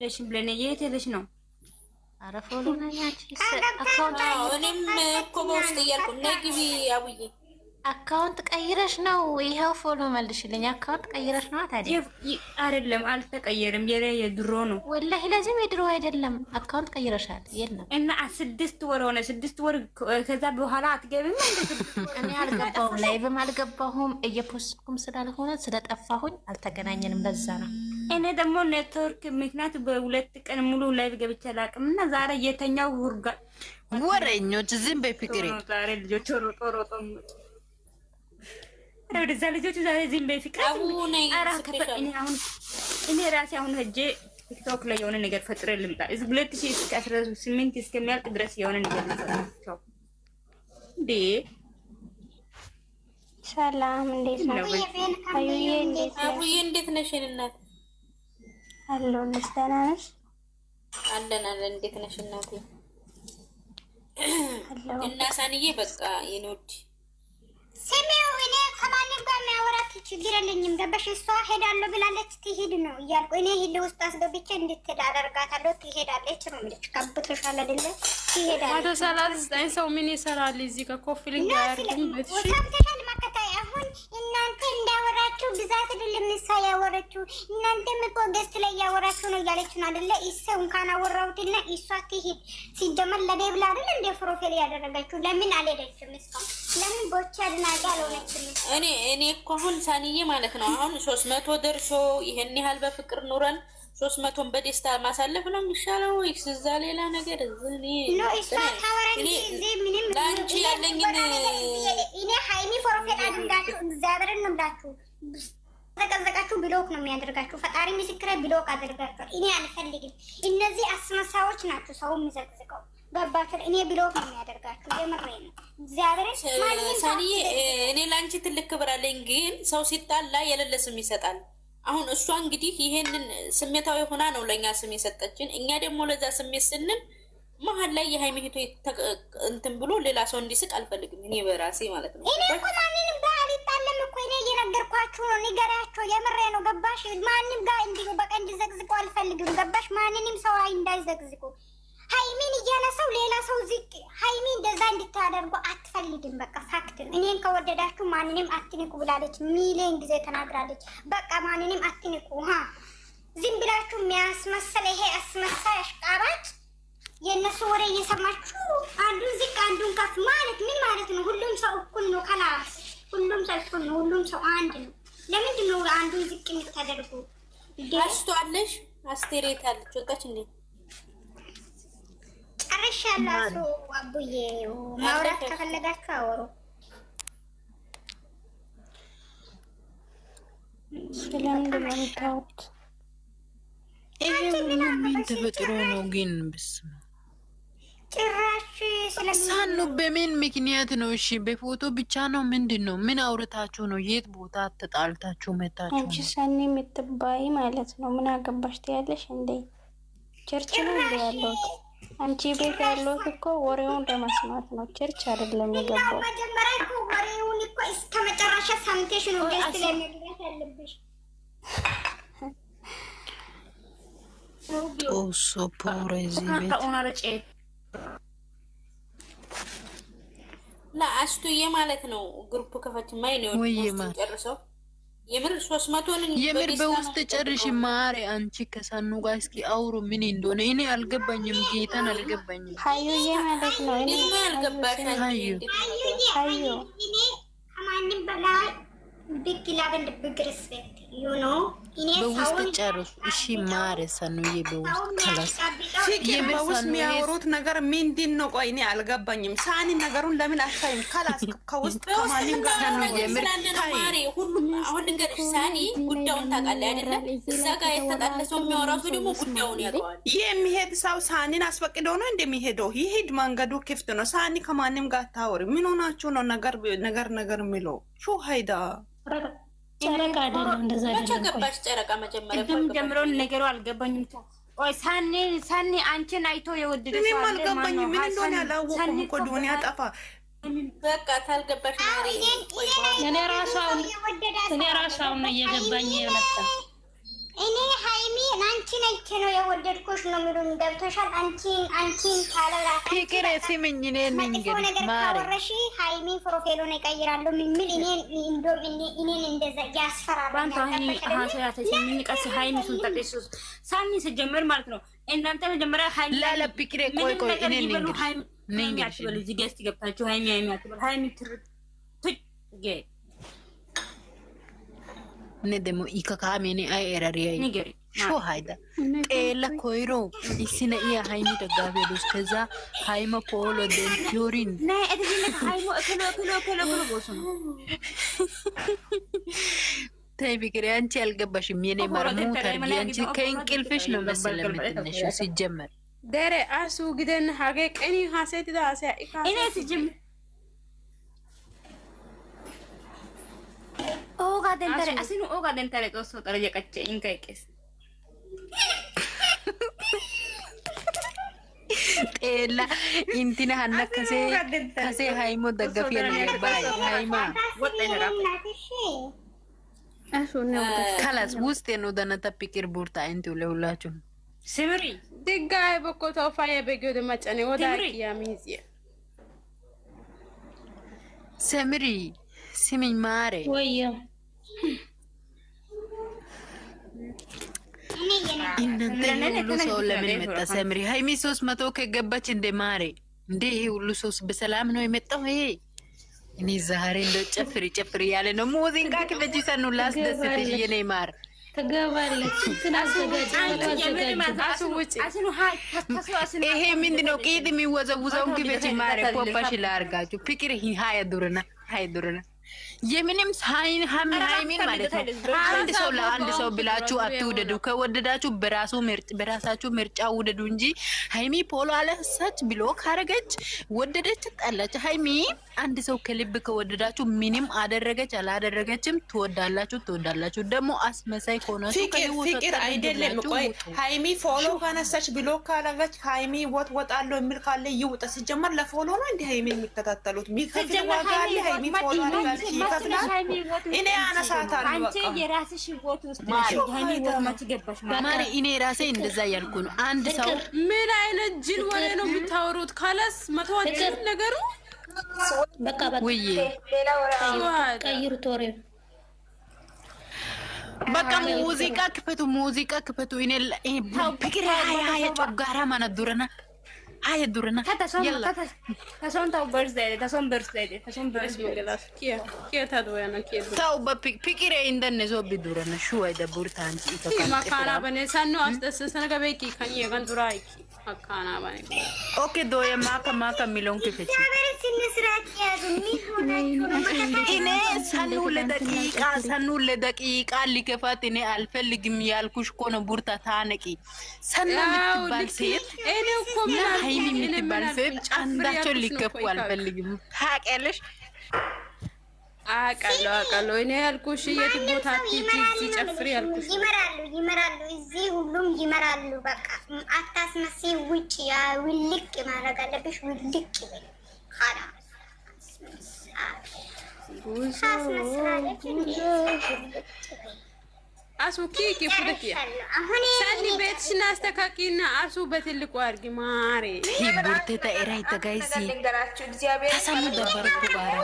ለሽም ብለን የት ሄደሽ ነው? አረፈው ለናያቺ አካውንት እኔም እኮ በውስጥ እያልኩ ነይ ግቢ አቡዬ አካውንት ቀይረሽ ነው? ይሄው ፎሎ መልሽልኝ። አካውንት ቀይረሽ ነው? ታዲያ አይደለም፣ አልተቀየረም። የድሮ ነው ወላሂ። ለዚህም የድሮ አይደለም፣ አካውንት ቀይረሻል። የለም እና 6 ወር ሆነ። 6 ወር ከዛ በኋላ አትገቢም እንዴ? እኔ አልገባሁም፣ ላይቭም አልገባሁም። እየፖስትኩም ስላልሆነ ስለጠፋሁኝ አልተገናኘንም። ለዛ ነው። እኔ ደግሞ ኔትወርክ ምክንያት በ2 ቀን ሙሉ ላይቭ ገብቼ አላውቅም እና ዛሬ የተኛው ውርጋ ወሬኞች ዝም በፍቅሬ ዛሬ ልጆች ሮጦ ወደዛ ልጆቹ ዛሬ ዝም በፍቅር እኔ ራሴ አሁን ሄጄ ቲክቶክ ላይ የሆነ ነገር ፈጥሬ ልምጣ። 2018 እስከሚያልቅ ድረስ የሆነ ነገር ልፈጥራቸው እንዴ። ሰላም እንዴት ነው? አቡዬ እንዴት ነሽ? እናት አለሁልሽ። ደህና ነሽ? አለን። እንዴት ነሽ እናቴ? እና ሳንዬ በቃ የኖድ ስሜው እኔ ከማንም ጋር የሚያወራት ችግር የለኝም። ገባሽ? እሷ ሄዳለሁ ብላለች ትሄድ ነው እያልኩ እኔ ሂድ ውስጥ አስገብቼ እንድትሄድ አደርጋታለሁ። ትሄዳለች ነው የምልሽ። ካብቶሻል አይደለ? ትሄዳለች። 139 ሰው ምን ይሰራል እዚህ ጋር? ኮፍሊንግ ያርግም በትሽ ሰምተሻል? ማከታይ አሁን እናንተ እንዳወራችሁ ብዛት አይደለም እሷ ያወራችሁ። እናንተም እኮ ገስት ላይ ያወራችሁ ነው እያለች ነው አይደለ? እሱ እንኳን አወራሁትና እሷ ትሄድ ሲጀመር ለኔ ብላ አይደል እንደ ፕሮፋይል ያደረጋችሁ። ለምን አልሄደችም? እስካሁን ለምን ቦቻ አድናቂ አልሆነችም? እኔ እኮ አሁን ሳንዬ ማለት ነው አሁን 300 ደርሶ ይሄን ያህል በፍቅር ኑረን 300ን በደስታ ማሳለፍ ነው የሚሻለው ወይስ እዛ ሌላ ነገር? እኔ ለአንቺ ያለኝን እኔ ሃይሚ ፕሮፋይል አድርጋችሁ እግዚአብሔርን ነው ብላችሁ ተቀዘቃችሁ ብሎክ ነው የሚያደርጋችሁ። ፈጣሪ ምስክሬ ብሎክ አድርጋችሁ። እኔ አልፈልግም። እነዚህ አስመሳዮች ናቸው ሰው የሚዘቅዝቀው። ገባችሁ? እኔ ብሎክ ነው የሚያደርጋችሁ። የምሬ ነው እግዚአብሔርን። ሳንዬ እኔ ለአንቺ ትልቅ ክብር አለኝ፣ ግን ሰው ሲጣላ የሌለ ስም ይሰጣል። አሁን እሷ እንግዲህ ይሄንን ስሜታዊ ሆና ነው ለእኛ ስም የሰጠችን። እኛ ደግሞ ለዛ ስሜት ስንል መሀል ላይ የሃይሚ ሂቶ እንትን ብሎ ሌላ ሰው እንዲስቅ አልፈልግም። እኔ በራሴ ማለት ነው። እኔ እኮ ማንንም ጋር አልጣለም እኮ እኔ እየነገርኳችሁ ነው። ንገራቸው። የምሬ ነው። ገባሽ? ማንም ጋር እንዲሁ በቃ እንዲዘቅዝቁ አልፈልግም። ገባሽ? ማንንም ሰው እንዳይዘቅዝቁ ሃይሚን እያነሳው ሌላ ሰው ዝቅ ሃይሚ እንደዛ እንድታደርጉ አትፈልግም። በቃ ፋክት ነው። እኔን ከወደዳችሁ ማንንም አትንቁ ብላለች። ሚሊዮን ጊዜ ተናግራለች። በቃ ማንንም አትንቁ። ዝም ብላችሁ የሚያስመሰል ይሄ አስመሳይ አሽቃባጭ የእነሱ ወሬ እየሰማችሁ አንዱን ዝቅ አንዱን ከፍ ማለት ምን ማለት ነው? ሁሉም ሰው እኩል ነው። ከላስ ሁሉም ሰው እኩል ነው። ሁሉም ሰው አንድ ነው። ለምንድን ነው አንዱን ዝቅ የምታደርጉ? አስተዋለሽ? አስቴሬት አለች ወጣች እንዴ? ጨርሻለሁ። አቡዬ ማውራት ከፈለጋችሁ አወሩ። ስለምንድን ነው የምታወሩት? ይሄ ምን ተፈጥሮ ነው ግን? በስመ ጭራሽ ሳኑ በምን ምክንያት ነው? እሺ በፎቶ ብቻ ነው? ምንድን ነው? ምን አውርታችሁ ነው? የት ቦታ ተጣልታችሁ መታችሁ? አንቺ ሰኒ የምትባይ ማለት ነው። ምን አገባሽ ትያለሽ እንዴ? ቸርች ነው እንዴ ያለሁት? አንቺ ቤት ያለሁት እኮ ወሬውን ለመስማት ነው። ቸርች አይደለም የገባው። መጀመሪያ እኮ ወሬውን እኮ እስከ መጨረሻ ሰምተሽ ነው ደስ ለሚልበት ያለብሽ። ኦሶ ፖሬዚ ቤት ለአስቱዬ ማለት ነው። ግሩፕ ከፈች ማይ ነው ጨርሰው የምር 300ን የምር በውስጥ ጨርሽ ማሪ። አንቺ ከሳኑ ጋር እስኪ አውሩ ምን እንደሆነ እኔ አልገባኝም። ጌታን አልገባኝም። ሀዩዬ ማለት ነው። እኔ አልገባሽም። ሀዩ እኔ ከማንም በላይ ቢግ ላቭ ኤንድ ቢግ ሪስፔክት ዩ ኖ። እኔ በውስጥ ጨርሱ እሺ ማሪ። ሳኑዬ በውስጥ ከላስ በውስጥ የሚያወሩት ነገር ምንድን ነው? ቆይ እኔ አልገባኝም። ሳኒ ነገሩን ለምን አታይም? ከላስ ከውስጥ ከማንም ጋር ነው ማሪ። ሁሉም አሁን ነገር ሳኒ ጉዳዩን ታውቃለህ አይደለ? እዛ ጋር የተጣለ ሰው የሚያወራው ደግሞ ጉዳዩን ያውቀዋል። የሚሄድ ሰው ሳኒን አስፈቅደው ነው እንደሚሄደው። ይሄድ መንገዱ ክፍት ነው። ሳኒ ከማንም ጋር ታወሪ። ምን ሆናችሁ ነው ነገር የሚለው? ሹ ሀይዳ ጨረቃ አይደለም እንደዛ አይደለም። ገባሽ? ጨረቃ መጀመሪያ ጀምሮን ነገሩ አልገባኝም። ቆይ ሳኒ አንቺን አይቶ የወደደ ሰው አለ? አልገባኝም። ምን እንደሆነ አላወኩም እኮ ዱንያ ጠፋ። በቃ ታልገባሽ ማሪ። እኔ ራሱ አሁን እየገባኝ የመጣ እኔ ሃይሚ አንቺን አይቼ ነው የወደደ ካልወደድኩሽ ነው የሚሉኝ። ገብቶሻል? አንቺን ካለራሽ ፍቅር ስምኝ እኔን መጥፎ ነገር ካወረሽ ሃይሚ ፕሮፌሉን ይቀይራለሁ የሚል እኔን እንደዛ ያስፈራራል። ባንተ ሃይሚ ሱን ተቀይሱስ ሳኒ ሲጀመር ማለት ነው። እናንተ መጀመሪያ ሃይሚ ላለ ፍቅር ቆይ እኔ ነኝ አትበሉ። እዚህ ገስት ገብታችሁ ሃይሚ አትበሉ። ሃይሚ ትርትጌ እኔ ደግሞ ኢካካሜኔ አይ ኤራሪያ ሾ ሃይዳ ጤለ ኮይሮ ኢሲነ ያ ሃይሚ ደጋፊ ሉስ ከዛ ሃይማ ፖሎ ደንቲዮሪን ናይ እድግነ ሃይሞ እከሎ ቦሱ ታይ ፍቅር አንቺ አልገባሽም። የኔ ማርሙ ተርቢ አንቺ ከእንቅልፍሽ ነው መሰለኝ የምትነሺው ሲጀመር ደረ አሱ ግደን ሀገ ቀኒ ሀሴት ዳ አሲያ እኔ ሲጀመር ኦጋ ደንተረ አሲኑ ኦጋ ደንተረ ቆሶ ጠረጀቀቸ ኢንካይቀስ ጤላ ኢንቲና ሀና ከሴ ሃይሞ ደጋፊ ያለ ባይ ሃይማ ከላስ ውስጥ ነው ደነታ ፍቅር ቡርታ እንቱ ለሁላችሁ ስምሪ ድጋይ በኮቶ ፋየ በገደ ማጨኔ ወዳ ያሚዚ ሰምሪ ስሚኝ ማሬ ወያ እናንተ ሁሉ ሰው ለምን መጣ? ሰምሪ ሃይሚ 300 ከገባች እንደ ማሬ እንደ ይሄ ሁሉ ሰው በሰላም ነው የመጣው። ይሄ እኔ ዛሬ እንደው ጨፍሪ ያለ ነው። ሙዚቃ ከበጂ ሰኑ ላስደስትሽ የኔ ማር ተገባለች ትናዘጋጅ ይሄ ምንድነው? ቂጥ የሚወዘውዘውን ክበጂ ማሬ ኮባሽ ላርጋችሁ ፍቅር ሃያ ዱርና የምንም ሳይን ሃይሚን ማለት ነው። አንድ ሰው ለአንድ ሰው ብላችሁ አትውደዱ። ከወደዳችሁ በራሳችሁ ምርጫ ውደዱ እንጂ ሃይሚ ፖሎ አለሳች ብሎ ካረገች ወደደች ጠላች። ሃይሚ አንድ ሰው ከልብ ከወደዳችሁ ምንም አደረገች አላደረገችም ትወዳላችሁ። ደግሞ አስመሳይ ሆናችሁ ፍቅር አይደለም። ቆይ ሃይሚ ፎሎ ካነሳች ብሎ ካረገች ሃይሚ ወጣለው የሚል ካለ ይውጣ። ሲጀመር ለፎሎ ነው እንደ ሃይሚ የሚከታተሉት ሚከፍል ዋጋ አለ። ሃይሚ ፎሎ አለ እኔ አነሳታለሁ። አንቺ የራስሽ ህይወት ውስጥ ሃይሚ ህይወት ማች ገባሽ ማሪ እኔ ራሴ እንደዛ ያልኩ ነው። አንድ ሰው ምን አይነት ጅል ወሬ ነው የምታወሩት? ካላስ መተዋችን ነገሩ በቃ ወይ ቀይሩ ቶሬ በቃ ሙዚቃ ክፈቱ እኔ ፍቅር ሃያ ጮጋራ ማና ዱረና ሃያ ዱረና ታሶን ታው በርዝዴይ ታው በፍቅር እንደነዞ ቢዱረና ሹ አይደ ቡርታንቺ ማካና በኔ ሰኑ አስደሰሰነ ገበቂ ከኝ የገንዱራይ ማካና በኔ ኦኬ ዶየ ማካ ሚሊዮን ክፈች እኔ ሰኑ ለደቂቃ ሊከፋት እኔ አልፈልግም ያልኩሽ እኮ ነው። ቡርታ ታነቂ ሰኑ ምትባል ሴት እኔ እኮ ሃይሚ ምትባል ሴት አንዳቸው ሊከፉ አልፈልግም። ታውቂያለሽ? አቃለው እኔ ያልኩሽ የት ቦታ ትይጂ ጨፍሪ ያልኩሽ ይመራሉ እዚህ ሁሉም ይመራሉ። በቃ አታስመሲ ውጭ ያ ውልቅ ማድረግ አለብሽ። ውልቅ ይበል አሱ ኪኪ ፉደኪ ሰኒ ቤትሽን አስተካኪና አሱ በትልቁ አድርጊ ማሬ ቡርቴ ተኤራይ ተጋይሲ ተሰሙ ደበርኩ ባራ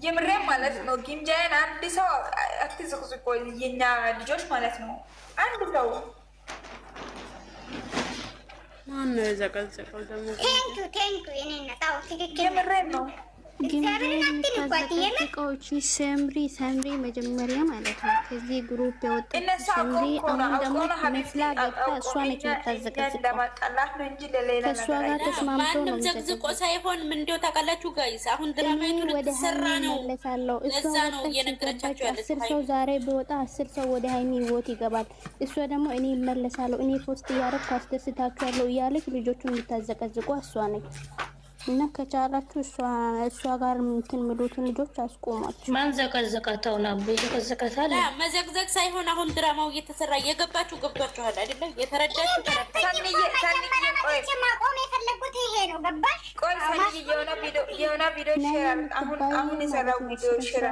የምሬ ማለት ነው። ጊምጃዬን አንድ ሰው አትዝቅዝቆ የኛ ልጆች ማለት ነው። አንድ ሰው ማን ነው የዘቀዘቀው ደግሞ? ቴንኩ የኔ ነጣው ትክክል የምሬ ነው። እቃዎች ሰምሪ መጀመሪያ ማለት ነው ከዚህ ግሩፕ የወጣች ሰምሪ። አሁን ደግሞ መስላ ገብታ እሷ ነች የምታዘቀዝቀው። ከእሷ ጋር ተስማምቶ ነው ዘቅዝቆ ሳይሆን ምን እንደው ታውቃላችሁ ጋይስ፣ አሁን ድራማይቱ ልትሰራ ነው። እሷ እየነገረቻችሁ ያለች 10 ሰው ዛሬ ቢወጣ 10 ሰው ወደ ሃይሚ ህይወት ይገባል። እሷ ደግሞ እኔ እመለሳለሁ እኔ ፖስት እያደረኩ አስደስታችኋለሁ እያለች ልጆቹን የምታዘቀዝቁ እሷ ነች። እና ከቻላችሁ እሷ ጋር እንትን ምሉትን ልጆች አስቆሟቸው። ማን ዘቀዘቀተው ነው? ዘቀዘቀታል። መዘግዘግ ሳይሆን አሁን ድራማው እየተሰራ እየገባችሁ ገብቷችኋል አይደለ? የተረዳችሁ ሳንዬ ማቆም የፈለጉት ይሄ ነው። ገባሽ? ቆይ ሳንዬ የሆነ ቪዲዮ ሼር አሁን የሰራው ቪዲዮ ሼር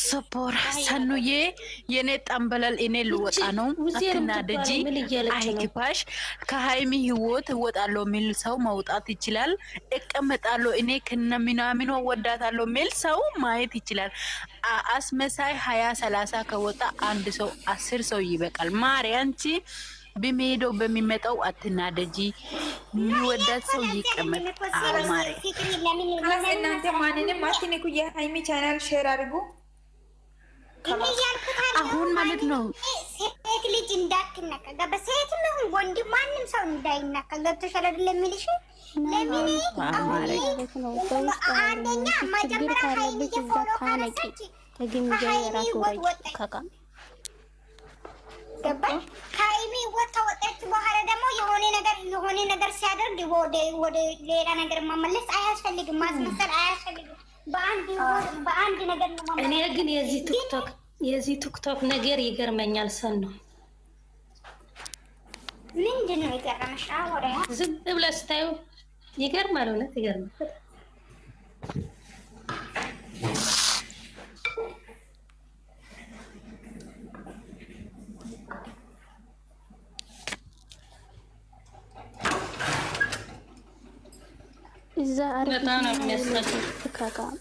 ሰፖር ሰኑዬ የኔ ጠንበለል እኔ ልወጣ ነው። አትናደጂ፣ አይክፋሽ። ከሀይሚ ህይወት እወጣለሁ የሚል ሰው መውጣት ይችላል። እቀመጣለሁ እኔ ከነ ምናምኗ ወዳታለሁ የሚል ሰው ማየት ይችላል። አስመሳይ 20-30 ከወጣ አንድ ሰው 10 ሰው ይበቃል። ማርያንቺ በሚሄደው በሚመጣው አትናደጂ። የሚወዳት ሰው ይቀመጥ። ማርያም እናንተ ማንንም አትንኩ። የሀይሚ ቻናል ሼር አድርጉ። አሁን ማለት ነው ሴት ልጅ እንዳትነካ ገባ። ሴትም ይሁን ወንድ ማንም ሰው እንዳይነካ ገብቶሻል አይደል? የሚልሽ ለምን አንደኛ መጀመሪያ ሀይሚ ፎሎ ካነሳች ገባሽ? ሀይሚ ወጣች በኋላ ደግሞ የሆነ ነገር ሲያደርግ ወደ ሌላ ነገር መመለስ አያስፈልግም፣ ማስመሰል አያስፈልግም። በአንድ ነገር ነው ማለት። እኔ ግን የዚህ ቲክቶክ ነገር ይገርመኛል። ሰን ነው ምንድን ነው የገረመሽ? አወራያ ዝም ብለህ ስታዩ ይገርማል። እውነት ይገርማል። እዛ በጣም ነው የሚያስጠላው።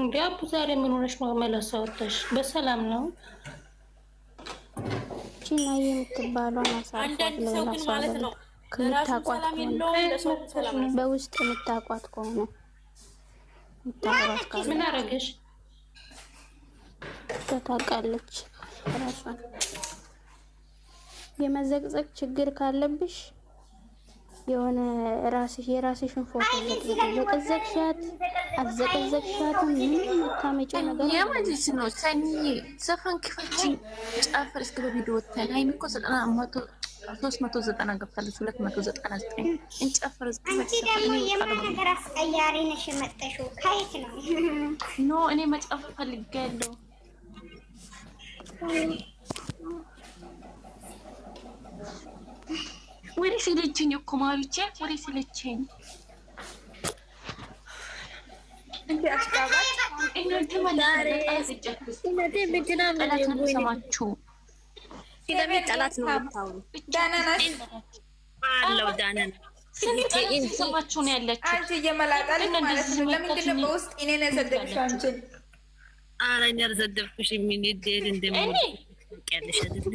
እንዴ አቡ ዛሬ ምን ሆነሽ ነው? መለሳ ወጣሽ? በሰላም ነው? ቺና የምትባለው አንዳንድ ሰው ግን ማለት ነው ከምታቋት በውስጥ የምታቋት ከሆነ ምን አረገሽ? ታውቃለች ራሷን። የመዘቅዘቅ ችግር ካለብሽ የሆነ የራስሽን ፎቶ ዘቀዘቅሻት አዘቀዘቅሻት ምንም ታመጪው ነገር የማጂስ ነው። ሰኒ ዘፈን ክፈቺ ጫፈር እስከ በቪዲዮ ወጣኝ። ሃይሚ እኮ 390 ገብታለች። 299 እንጨፍር እስከ አንቺ ደግሞ የምን ነገር አስቀያሪ ነሽ መጥተሽው ከየት ነው? ኖ እኔ መጨፈር ፈልጋለሁ። ወሬ ስለችኝ እኮ ማሪቼ ወሬ ስለችኝ እንዴ አስታባች እናንተ ሰማችሁ ስለምን ጠላት ነው የምታወሩ? ዳናናሽ አለው ዳናና ሰማችሁ ነው ያለችው። አንቺ እየመላጣል ማለት ነው። ለምንድን ነው በውስጥ እኔን ያሰደብሽ? አንቺን ኧረ እኔ አልሰደብኩሽ። ምን ይደል እንደምን ያለሽ አይደል?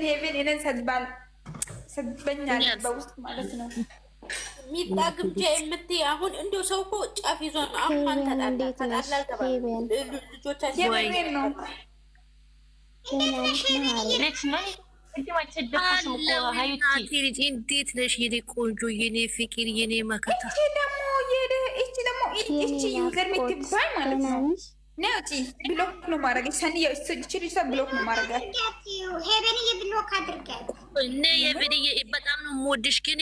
ሄቨን እኔን ሰድበኛል በውስጥ ማለት ነው። ሚጣ ግብጃ የምትይ አሁን እንደው ሰው እኮ ጫፍ ይዞ ነው። አሁን ማን ተጣላ ልጆቻችን የምሬን ነው። እንዴት ነሽ የኔ ቆንጆ፣ የኔ ፍቅር፣ የኔ መከታ። እቺ ደግሞ ዩዘር የምትባይ ማለት ነው። ነውጪ ብሎክ ነው ማድረግ ሰኒ የስጭሪሳ ብሎክ ነው ማድረግ ሄቨንዬ ብሎክ አድርጋለሁ። እኔ የሄቨንዬ በጣም ነው የምወድሽ፣ ግን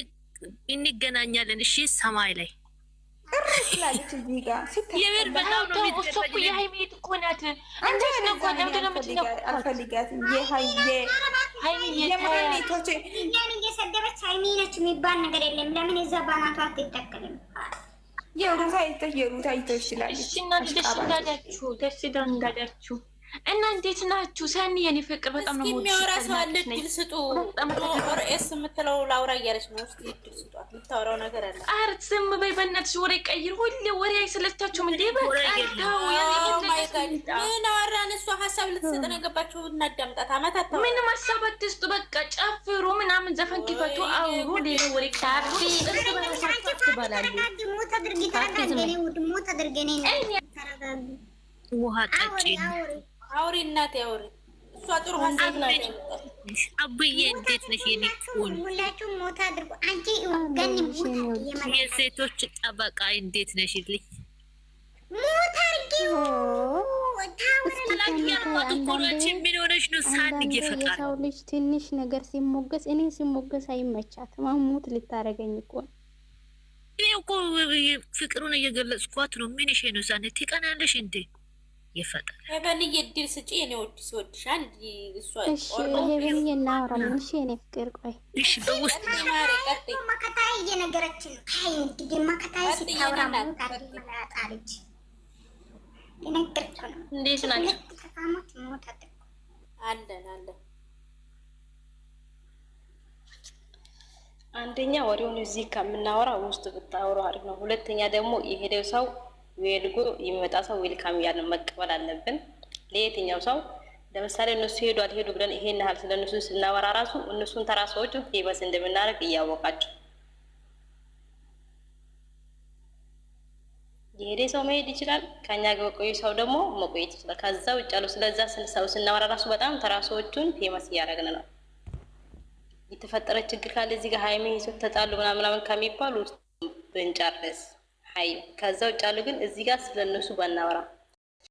እንገናኛለን። እሺ ሰማይ ላይ ስላለች እዚህ ጋር የምር በጣም ነው የሚደረግ። የሃይሚ እኮ ናት። እንዴት ነው እኮ አልፈልጋትም። ሃይሚ የማኔቶች እኛን እየሰደበች ሃይሚ ነች የሚባል ነገር የለም። ለምን የዛ ባናቷ አትጠቀልም? የሩታ አይተው ይችላል። እሺ እናንተ ደስ እንዳላችሁ እና እንዴት ናችሁ? ሰኒ የኔ ፍቅር በጣም ነው የሚያወራ ሰው አለ። ድል ስጡ። ኦርኤስ የምትለው ላውራ እያለች ነው። እስኪ ድል ስጧት። የምታወራው ነገር አለ። ኧረ ዝም በይ በእናትሽ። ወሬ ቀይር። ሁሌ ወሬ አይሰለቻችሁም እንዴ? ምን አወራን? እሷ ሀሳብ ልትሰጥ ነው የገባችሁ። እናዳምጣት። አመታት ምንም ሀሳብ አትስጡ። በቃ ጨፍሩ ምናምን፣ ዘፈን ክፈቱ፣ አውሩ። ሌላ ወሬ ካፊ ውሃ ጠጪ። አውሪ እናቴ አውሪ። እሷ ጥሩ ሀሳብ ላይ አብዬ እንዴት ነሽ የኔ ቆንጆ? ሁላችሁም ሞት አድርጉ። አንቺ ገኒ የሴቶች ጠበቃ እንዴት ነሽ? ልኝ ሞት አድርጊው። ምን ሆነሽ ነው? ሳንግ ይፈቃል። የሰው ልጅ ትንሽ ነገር ሲሞገስ እኔ ሲሞገስ አይመቻትም። ማሙት ልታረገኝ እኮ እኔ እኮ ፍቅሩን እየገለጽኳት ነው። ምን ይሄ ነው? ሳኔ ትቀናለሽ እንዴ? ይፈጣል። ሄቨንዬ ድል ስጪ። እኔ ወድሽ ወድሽ አንድ እሷ እሺ ሄቨንዬ እናወራለን። እሺ እኔ ፍቅር ቆይ እሺ በውስጥ መከታዬ እየነገረችን አይ እንግዲህ መከታዬ ስታወራ ማጣልጅ እንዴት ናቸው? አለን አንደኛ ወሬውን እዚህ ከምናወራ ውስጥ ብታወሩ አሪፍ ነው። ሁለተኛ ደግሞ የሄደው ሰው ዌልጎ የሚመጣ ሰው ዌልካም ያንን መቀበል አለብን። ለየትኛው ሰው ለምሳሌ እነሱ ሄዱ አልሄዱ ብለን ይሄን ያህል ስለነሱ ስናወራ ራሱ እነሱን ተራ ሰዎች ፌመስ እንደምናደርግ እያወቃቸው የሄደ ሰው መሄድ ይችላል። ከኛ ጋር ቆዩ ሰው ደግሞ መቆየት ይችላል። ከዛ ውጭ ያለው ስለዛ ሰው ስናወራ ራሱ በጣም ተራ ሰዎችን ፌመስ እያደረግን ነው። የተፈጠረ ችግር ካለ እዚህ ጋር ሃይሚ ይሰጥ ተጣሉ ምናምን ከሚባሉ ብንጨርስ ሃይ ከዛ ውጭ ያለው ግን እዚህ ጋር ስለነሱ ባናወራ